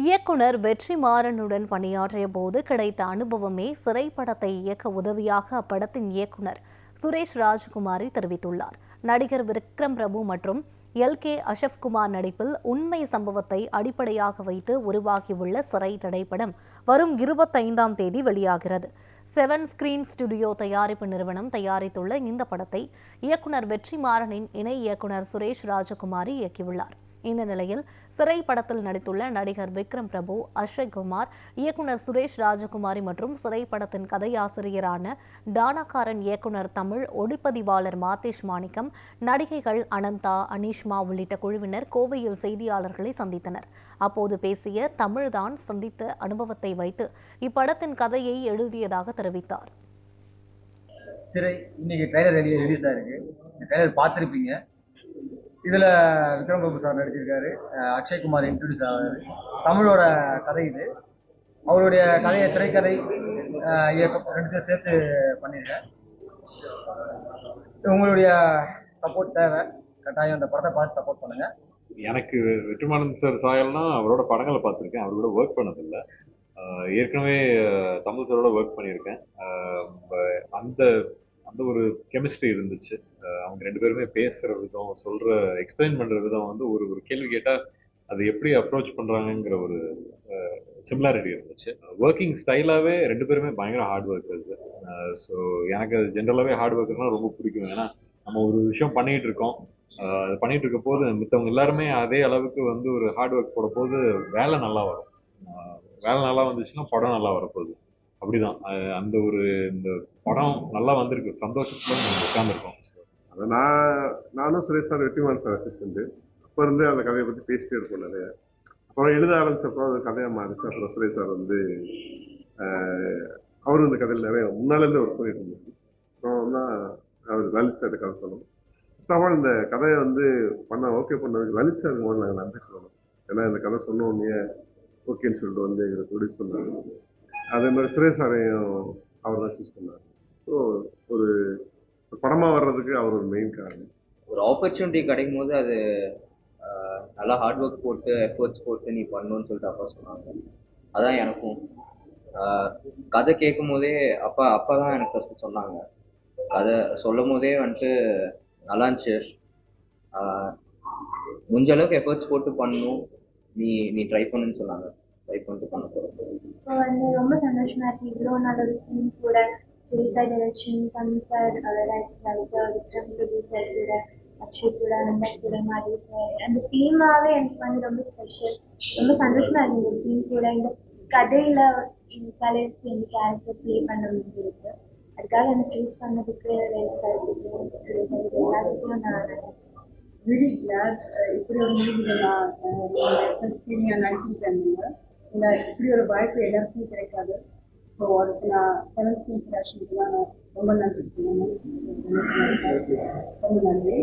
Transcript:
இயக்குனர் வெற்றிமாறனுடன் பணியாற்றிய போது கிடைத்த அனுபவமே சிறைப்படத்தை இயக்க உதவியாக அப்படத்தின் இயக்குனர் சுரேஷ் ராஜகுமாரி தெரிவித்துள்ளார். நடிகர் விக்ரம் பிரபு மற்றும் LK அஷப்குமார் நடிப்பில் உண்மை சம்பவத்தை அடிப்படையாக வைத்து உருவாகியுள்ள சிறை திரைப்படம் வரும் 25ஆம் தேதி வெளியாகிறது. 7 ஸ்கிரீன் ஸ்டுடியோ தயாரிப்பு நிறுவனம் தயாரித்துள்ள இந்த படத்தை இயக்குனர் வெற்றிமாறனின் இணை இயக்குனர் சுரேஷ் ராஜகுமாரி இயக்கியுள்ளார். இந்த நிலையில் சிறை படத்தில் நடித்துள்ள நடிகர் விக்ரம் பிரபு, அக்ஷய் குமார், இயக்குனர் சுரேஷ் ராஜகுமாரி மற்றும் சிறை படத்தின் கதையாசிரியரான டானாக்காரன் இயக்குனர் தமிழ், ஒளிப்பதிவாளர் மாதேஷ் மாணிக்கம், நடிகைகள் அனந்தா, அனீஷ்மா உள்ளிட்ட குழுவினர் கோவையில் செய்தியாளர்களை சந்தித்தனர். அப்போது பேசிய தமிழ்தான் சந்தித்த அனுபவத்தை வைத்து இப்படத்தின் கதையை எழுதியதாக தெரிவித்தார். சிறை இன்னைக்கு ட்ரைலர் ரிலீஸ் ஆயிருக்கு. ட்ரைலர் பார்த்துருப்பீங்க. இதில் விக்ரம் பிரபு சார் நடிச்சிருக்காரு, அக்ஷய்குமார் இன்ட்ரடியூஸ் ஆகிறாரு. தமிழோட கதை இது. அவருடைய கதையை திரைக்கதை இயக்கம் ரெண்டுத்தையும் சேர்த்து பண்ணியிருக்கேன். உங்களுடைய சப்போர்ட் தேவை. கட்டாயம் அந்த படத்தை பார்த்து சப்போர்ட் பண்ணுங்க. எனக்கு வெற்றிமாறன் சார் சாயல்னா அவரோட படங்களை பார்த்துருக்கேன், அவரோட ஒர்க் பண்ணதில்லை. ஏற்கனவே தமிழ் சாரோட ஒர்க் பண்ணியிருக்கேன். அந்த அந்த ஒரு கெமிஸ்ட்ரி இருந்துச்சு. அவங்க ரெண்டு பேருமே பேசுகிற விதம், சொல்கிற எக்ஸ்பிளைன் பண்ணுற விதம் வந்து ஒரு ஒரு கேள்வி கேட்டால் அது எப்படி அப்ரோச் பண்ணுறாங்கங்கிற ஒரு சிமிலாரிட்டி இருந்துச்சு. ஒர்க்கிங் ஸ்டைலாகவே ரெண்டு பேருமே பயங்கர ஹார்ட் ஒர்க்கர்ஸ். ஸோ எனக்கு அது ஜென்ரலாகவே ஹார்ட் ஒர்க்கர்னால் ரொம்ப பிடிக்கும். ஏன்னா நம்ம ஒரு விஷயம் பண்ணிகிட்டு இருக்கோம், அது பண்ணிகிட்டு இருக்க போது மித்தவங்க எல்லாருமே அதே அளவுக்கு வந்து ஒரு ஹார்ட் ஒர்க் போட போது வேலை நல்லா வரும். வேலை நல்லா வந்துச்சுன்னா படம் நல்லா வரப்போகுது. அப்படிதான் அந்த ஒரு இந்த படம் நல்லா வந்திருக்கு, சந்தோஷத்துல உட்காந்துருக்கோம். அதை நானும் Suresh sir Vetrimaaran sir assistant. அப்போ இருந்து அந்த கதையை பற்றி பேசிட்டே இருப்போம் நிறைய. அப்புறம் எழுத ஆரம்பிச்சப்போ அது கதையாக மாறிச்சு. அப்புறம் சுரேஷ் சார் வந்து அவரும் இந்த கதையில் நிறைய முன்னாலேருந்து ஒர்க் பண்ணிட்டு இருந்தாரு. அப்புறம் தான் அவர் லலித் சார் கதை சொல்லணும். ஃபர்ஸ்ட் ஆஃப் ஆல் இந்த கதையை வந்து ஓகே பண்ணதுக்கு லலித் சாருக்கு முதல்ல நாங்கள் நன்றி சொல்லணும். ஏன்னா இந்த கதை சொன்ன உடனே ஓகேன்னு சொல்லிட்டு வந்து எங்களை ப்ரொடியூஸ் பண்ணாங்க. அதே மாதிரி சுரேஷ் சாரையும் அவர் தான் சூஸ் பண்ணார். ஸோ ஒரு படமாக வர்றதுக்கு அவர் ஒரு மெயின் காரணம். ஒரு ஆப்பர்ச்சுனிட்டி கிடைக்கும் போது அது நல்லா ஹார்ட் ஒர்க் போட்டு எஃபர்ட்ஸ் போட்டு நீ பண்ணணும்னு சொல்லிட்டு அப்பா சொன்னாங்க. அதான் எனக்கும் கதை கேட்கும் போதே அப்பா தான் எனக்கு ஃபஸ்ட்டு சொன்னாங்க. கதை சொல்லும் போதே வந்துட்டு நல்லா இருந்துச்சு, முடிஞ்ச அளவுக்கு எஃபர்ட்ஸ் போட்டு பண்ணணும், நீ ட்ரை பண்ணுன்னு சொன்னாங்க. ட்ரை பண்ணிட்டு பண்ண போகிறோம். இப்போ வந்து ரொம்ப சந்தோஷமா இருக்கு. இவ்வளோ நாள் ஒரு டீம் கூட சுரிதா direction, Tamil sir, Vikram Prabhu sir கூட, அக்ஷய் கூட, அனந்தா கூட, மாதிரி சார், அந்த டீமாவே எனக்கு வந்து ரொம்ப ஸ்பெஷல். ரொம்ப சந்தோஷமா இருக்கு இந்த டீம் கூட. இந்த கதையில இந்த கலர்ஸ் இந்த கேரக்டர் ப்ளே பண்ண முடிஞ்சிருக்கு. அதுக்காக எனக்கு யூஸ் பண்ணதுக்கு எல்லாத்துக்கும் நான் really glad இப்படி ஒரு மூவி நான் ஃபர்ஸ்ட் நீங்கள் நடிச்சுட்டு இருந்தீங்க. இந்த இப்படி ஒரு வாய்ப்பு எல்லாருக்கும் கிடைக்காது. ஸோ அதுக்கு நான் 7 ஸ்கிரீன் ப்ரொடக்ஷனுக்கு தான் நான் ரொம்ப நன்றி. ரொம்ப நன்றி.